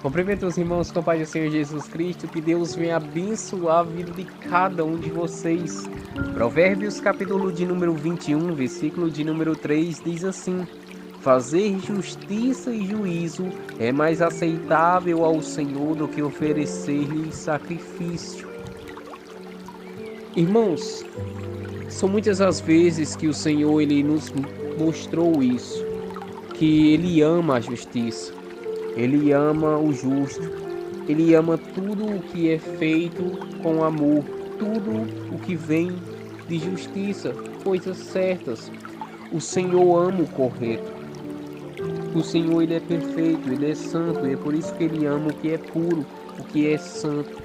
Cumprimento os irmãos com a paz do Senhor Jesus Cristo, que Deus venha abençoar a vida de cada um de vocês. Provérbios capítulo de número 21, versículo de número 3 diz assim: Fazer justiça e juízo é mais aceitável ao Senhor do que oferecer-lhe sacrifício. Irmãos, são muitas as vezes que o Senhor ele nos mostrou isso, que Ele ama a justiça. Ele ama o justo, Ele ama tudo o que é feito com amor, tudo o que vem de justiça, coisas certas. O Senhor ama o correto, o Senhor Ele é perfeito, Ele é santo, e é por isso que Ele ama o que é puro, o que é santo.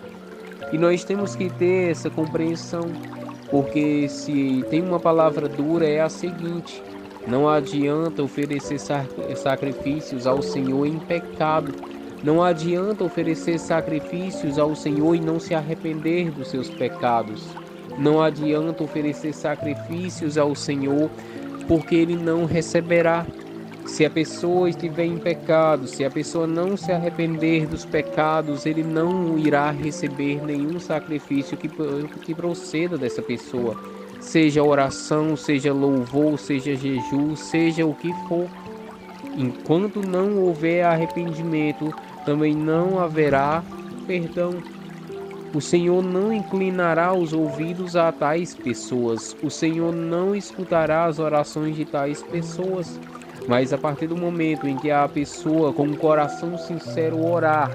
E nós temos que ter essa compreensão, porque se tem uma palavra dura é a seguinte: não adianta oferecer sacrifícios ao Senhor em pecado. Não adianta oferecer sacrifícios ao Senhor e não se arrepender dos seus pecados. Não adianta oferecer sacrifícios ao Senhor porque Ele não receberá. Se a pessoa estiver em pecado, se a pessoa não se arrepender dos pecados, Ele não irá receber nenhum sacrifício que proceda dessa pessoa. Seja oração, seja louvor, seja jejum, seja o que for. Enquanto não houver arrependimento, também não haverá perdão. O Senhor não inclinará os ouvidos a tais pessoas. O Senhor não escutará as orações de tais pessoas. Mas a partir do momento em que a pessoa com um coração sincero orar,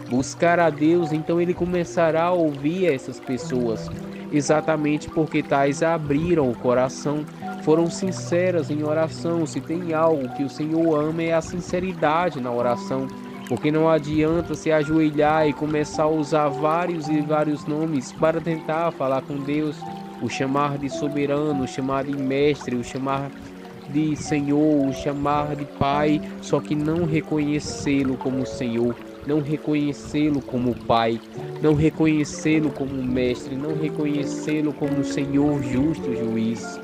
buscar a Deus, então Ele começará a ouvir essas pessoas. Exatamente porque tais abriram o coração, foram sinceras em oração. Se tem algo que o Senhor ama é a sinceridade na oração, porque não adianta se ajoelhar e começar a usar vários e vários nomes para tentar falar com Deus, o chamar de soberano, o chamar de mestre, o chamar de Senhor, o chamar de Pai, só que não reconhecê-lo como Senhor, não reconhecê-lo como Pai, não reconhecê-lo como Mestre, não reconhecê-lo como Senhor justo juiz.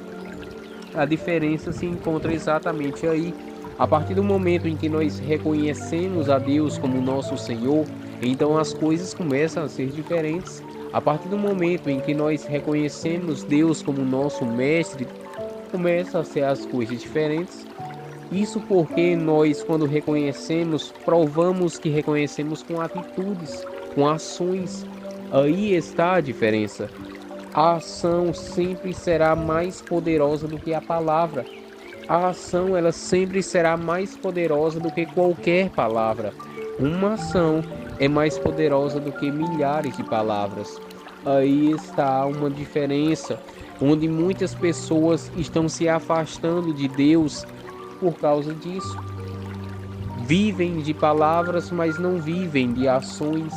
A diferença se encontra exatamente aí. A partir do momento em que nós reconhecemos a Deus como nosso Senhor, então as coisas começam a ser diferentes. A partir do momento em que nós reconhecemos Deus como nosso Mestre, começam a ser as coisas diferentes. Isso porque nós, quando reconhecemos, provamos que reconhecemos com atitudes, com ações. Aí está a diferença. A ação sempre será mais poderosa do que a palavra. A ação, ela sempre será mais poderosa do que qualquer palavra. Uma ação é mais poderosa do que milhares de palavras. Aí está uma diferença, onde muitas pessoas estão se afastando de Deus por causa disso. Vivem de palavras, mas não vivem de ações.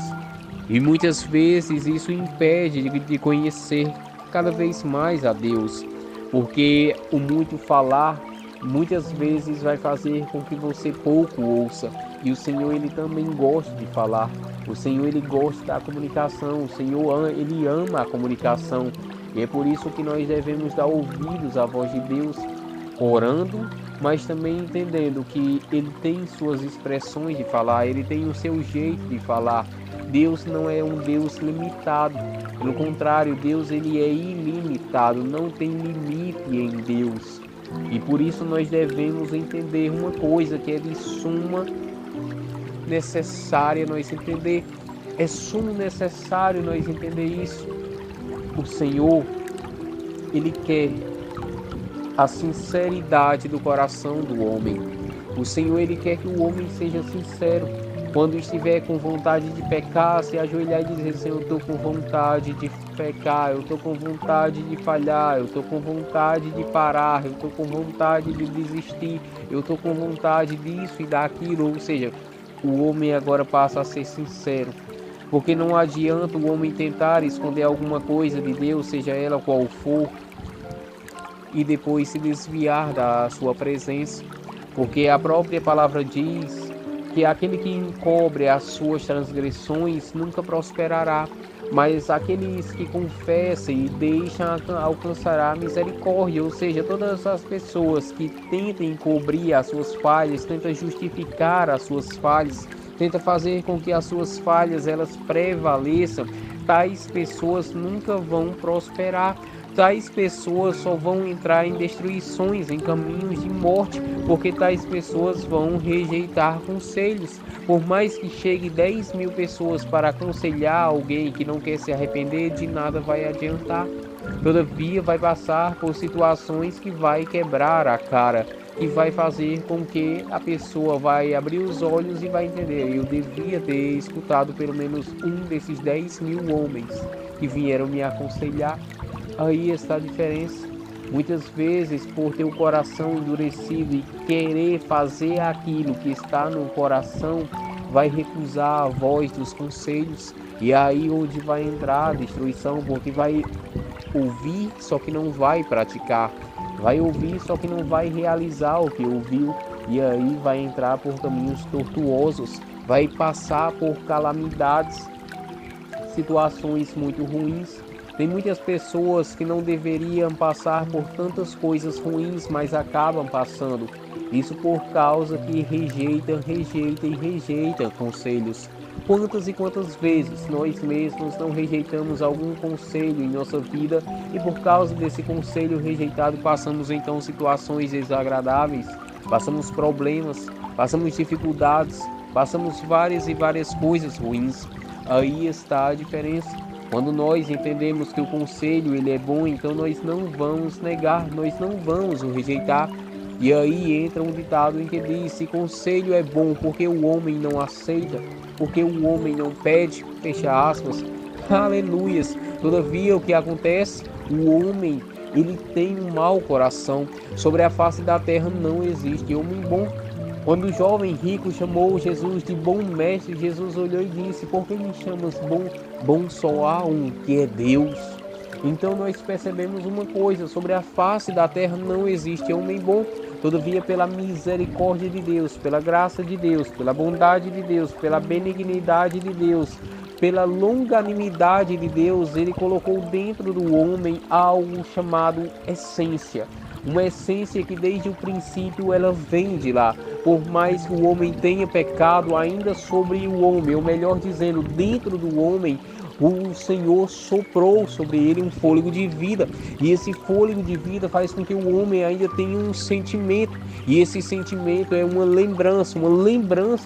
E muitas vezes isso impede de conhecer cada vez mais a Deus, porque o muito falar muitas vezes vai fazer com que você pouco ouça. E o Senhor, Ele também gosta de falar. O Senhor, Ele gosta da comunicação. O Senhor, Ele ama a comunicação. E é por isso que nós devemos dar ouvidos à voz de Deus, orando, mas também entendendo que Ele tem suas expressões de falar, Ele tem o seu jeito de falar. Deus não é um Deus limitado. Pelo contrário, Deus ele é ilimitado, não tem limite em Deus. E por isso nós devemos entender uma coisa que é de suma necessária nós entender. É sumo necessário nós entender isso. O Senhor, Ele quer a sinceridade do coração do homem. O Senhor, Ele quer que o homem seja sincero. Quando estiver com vontade de pecar, se ajoelhar e dizer: Senhor, eu estou com vontade de pecar, eu estou com vontade de falhar, eu estou com vontade de parar, eu estou com vontade de desistir, eu estou com vontade disso e daquilo. Ou seja, o homem agora passa a ser sincero. Porque não adianta o homem tentar esconder alguma coisa de Deus, seja ela qual for, e depois se desviar da sua presença. Porque a própria palavra diz que aquele que encobre as suas transgressões nunca prosperará, mas aqueles que confessam e deixam alcançará a misericórdia. Ou seja, todas as pessoas que tentem encobrir as suas falhas, tentam justificar as suas falhas, tenta fazer com que as suas falhas elas prevaleçam, tais pessoas nunca vão prosperar. Tais pessoas só vão entrar em destruições, em caminhos de morte, porque tais pessoas vão rejeitar conselhos. Por mais que chegue 10.000 pessoas para aconselhar alguém que não quer se arrepender, de nada vai adiantar. Todavia, vai passar por situações que vai quebrar a cara, que vai fazer com que a pessoa vai abrir os olhos e vai entender: eu devia ter escutado pelo menos um desses 10.000 homens que vieram me aconselhar. Aí está a diferença. Muitas vezes, por ter o coração endurecido e querer fazer aquilo que está no coração, vai recusar a voz dos conselhos. E é aí onde vai entrar a destruição, porque vai ouvir, só que não vai praticar. Vai ouvir, só que não vai realizar o que ouviu. E aí vai entrar por caminhos tortuosos, vai passar por calamidades, situações muito ruins. Tem muitas pessoas que não deveriam passar por tantas coisas ruins, mas acabam passando. Isso por causa que rejeitam conselhos. Quantas e quantas vezes nós mesmos não rejeitamos algum conselho em nossa vida e por causa desse conselho rejeitado passamos então situações desagradáveis, passamos problemas, passamos dificuldades, passamos várias e várias coisas ruins. Aí está a diferença. Quando nós entendemos que o conselho ele é bom, então nós não vamos negar, nós não vamos o rejeitar. E aí entra um ditado em que diz: se conselho é bom, porque o homem não aceita, porque o homem não pede, fecha aspas. Aleluias. Todavia o que acontece? O homem, ele tem um mau coração. Sobre a face da terra não existe homem bom. Quando o jovem rico chamou Jesus de bom mestre, Jesus olhou e disse: por que me chamas bom? Bom só há um, que é Deus. Então nós percebemos uma coisa: sobre a face da terra não existe homem bom. Todavia, pela misericórdia de Deus, pela graça de Deus, pela bondade de Deus, pela benignidade de Deus, pela longanimidade de Deus, Ele colocou dentro do homem algo chamado essência. Uma essência que desde o princípio ela vem de lá. Por mais que o homem tenha pecado, ainda sobre o homem, ou melhor dizendo, dentro do homem, o Senhor soprou sobre ele um fôlego de vida. E esse fôlego de vida faz com que o homem ainda tenha um sentimento. E esse sentimento é uma lembrança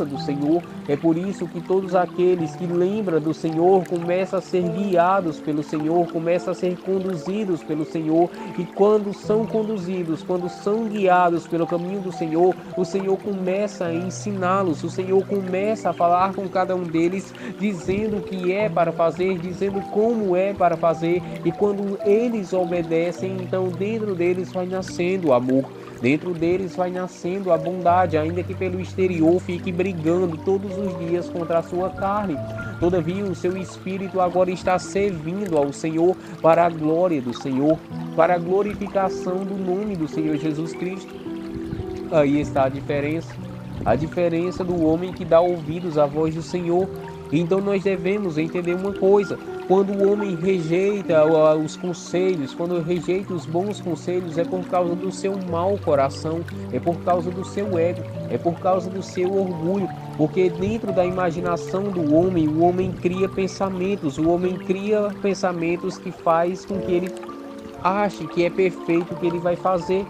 do Senhor. É por isso que todos aqueles que lembram do Senhor começam a ser guiados pelo Senhor, começam a ser conduzidos pelo Senhor. E quando são conduzidos, quando são guiados pelo caminho do Senhor, o Senhor começa a ensiná-los, o Senhor começa a falar com cada um deles, dizendo o que é para fazer, dizendo como é para fazer. E quando eles obedecem, então dentro deles vai nascendo o amor, dentro deles vai nascendo a bondade, ainda que pelo exterior fique brigando todos os dias contra a sua carne. Todavia o seu espírito agora está servindo ao Senhor para a glória do Senhor, para a glorificação do nome do Senhor Jesus Cristo. Aí está a diferença do homem que dá ouvidos à voz do Senhor. Então nós devemos entender uma coisa: quando o homem rejeita os conselhos, quando rejeita os bons conselhos, é por causa do seu mau coração, é por causa do seu ego, é por causa do seu orgulho, porque dentro da imaginação do homem, o homem cria pensamentos, que faz com que ele ache que é perfeito o que ele vai fazer.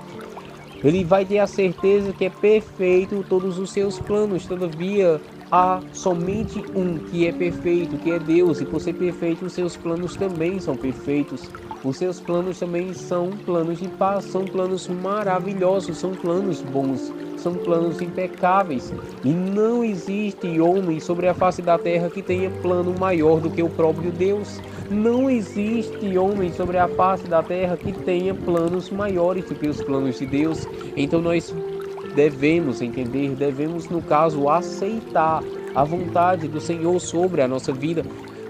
Ele vai ter a certeza que é perfeito todos os seus planos. Todavia, há somente um que é perfeito, que é Deus. E por ser perfeito, os seus planos também são perfeitos. Os seus planos também são planos de paz, são planos maravilhosos, são planos bons, são planos impecáveis. E não existe homem sobre a face da terra que tenha plano maior do que o próprio Deus. Não existe homem sobre a face da terra que tenha planos maiores do que os planos de Deus. Então nós devemos entender, devemos no caso aceitar a vontade do Senhor sobre a nossa vida.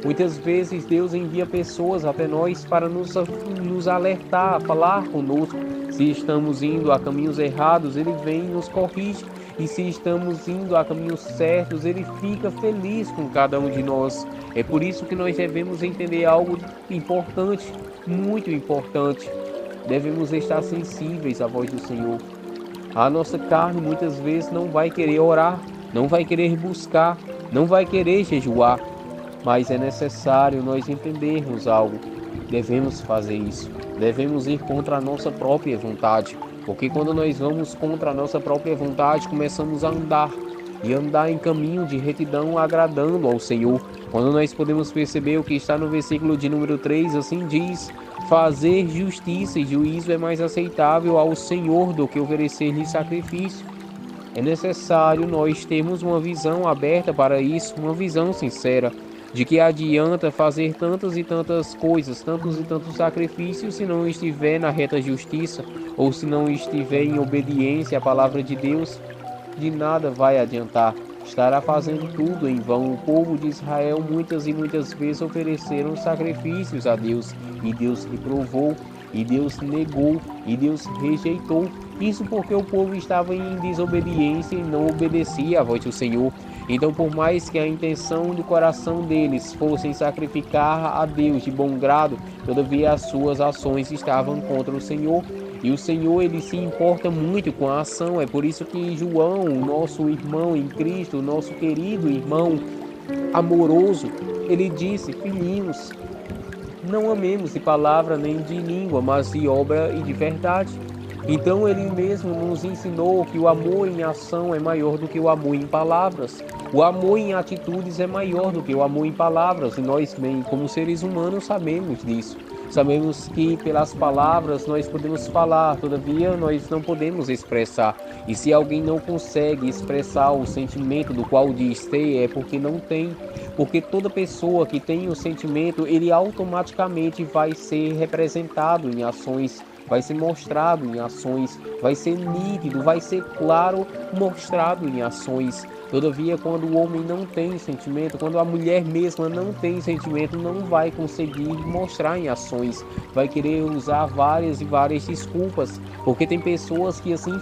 Muitas vezes Deus envia pessoas até nós para nos alertar, falar conosco. Se estamos indo a caminhos errados, Ele vem e nos corrige. E se estamos indo a caminhos certos, Ele fica feliz com cada um de nós. É por isso que nós devemos entender algo importante, muito importante. Devemos estar sensíveis à voz do Senhor. A nossa carne muitas vezes não vai querer orar, não vai querer buscar. não vai querer jejuar, mas é necessário nós entendermos algo. Devemos fazer isso. Devemos ir contra a nossa própria vontade, porque quando nós vamos contra a nossa própria vontade, começamos a andar e andar em caminho de retidão, agradando ao Senhor. Quando nós podemos perceber o que está no versículo de número 3, assim diz: fazer justiça e juízo é mais aceitável ao Senhor do que oferecer-lhe sacrifício. É necessário nós termos uma visão aberta para isso, uma visão sincera, de que adianta fazer tantas e tantas coisas, tantos e tantos sacrifícios, se não estiver na reta justiça, ou se não estiver em obediência à palavra de Deus. De nada vai adiantar. Estará fazendo tudo em vão. O povo de Israel muitas e muitas vezes ofereceram sacrifícios a Deus, e Deus reprovou, e Deus negou, e Deus rejeitou. Isso porque o povo estava em desobediência e não obedecia à voz do Senhor. Então, por mais que a intenção do coração deles fosse sacrificar a Deus de bom grado, todavia as suas ações estavam contra o Senhor. E o Senhor, ele se importa muito com a ação. É por isso que João, o nosso irmão em Cristo, o nosso querido irmão amoroso, ele disse: filhinhos, não amemos de palavra nem de língua, mas de obra e de verdade. Então ele mesmo nos ensinou que o amor em ação é maior do que o amor em palavras. O amor em atitudes é maior do que o amor em palavras. E nós, bem, como seres humanos, sabemos disso. Sabemos que pelas palavras nós podemos falar, todavia nós não podemos expressar. E se alguém não consegue expressar o sentimento do qual diz ter, é porque não tem. Porque toda pessoa que tem o sentimento, ele automaticamente vai ser representado em ações, vai ser mostrado em ações, vai ser nítido, vai ser claro, mostrado em ações. Todavia, quando o homem não tem sentimento, quando a mulher mesma não tem sentimento, não vai conseguir mostrar em ações, vai querer usar várias e várias desculpas, porque tem pessoas que assim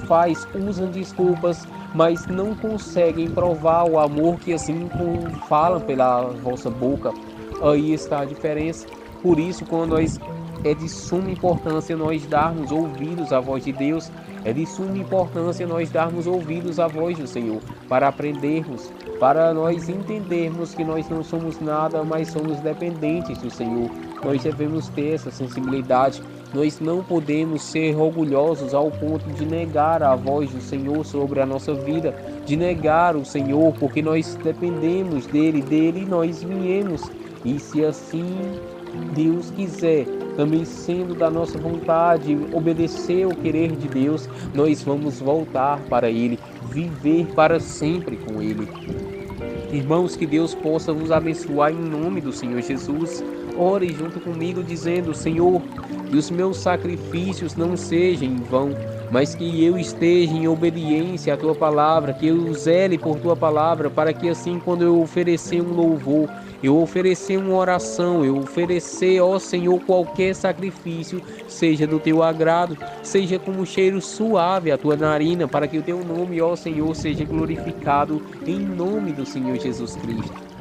usam desculpas, mas não conseguem provar o amor que assim falam pela vossa boca. Aí está a diferença. Por isso, quando nós é de suma importância nós darmos ouvidos à voz de Deus, é de suma importância nós darmos ouvidos à voz do Senhor, para aprendermos, para nós entendermos que nós não somos nada, mas somos dependentes do Senhor. Nós devemos ter essa sensibilidade. Nós não podemos ser orgulhosos ao ponto de negar a voz do Senhor sobre a nossa vida, de negar o Senhor, porque nós dependemos dele nós viemos. E se assim Deus quiser, também sendo da nossa vontade, obedecer ao querer de Deus, nós vamos voltar para Ele, viver para sempre com Ele. Irmãos, que Deus possa vos abençoar em nome do Senhor Jesus. Ore junto comigo dizendo: Senhor, que os meus sacrifícios não sejam em vão, mas que eu esteja em obediência à Tua palavra, que eu zele por Tua palavra, para que assim quando eu oferecer um louvor, eu oferecer uma oração, eu oferecer, ó Senhor, qualquer sacrifício, seja do Teu agrado, seja como um cheiro suave à Tua narina, para que o Teu nome, ó Senhor, seja glorificado em nome do Senhor Jesus Cristo.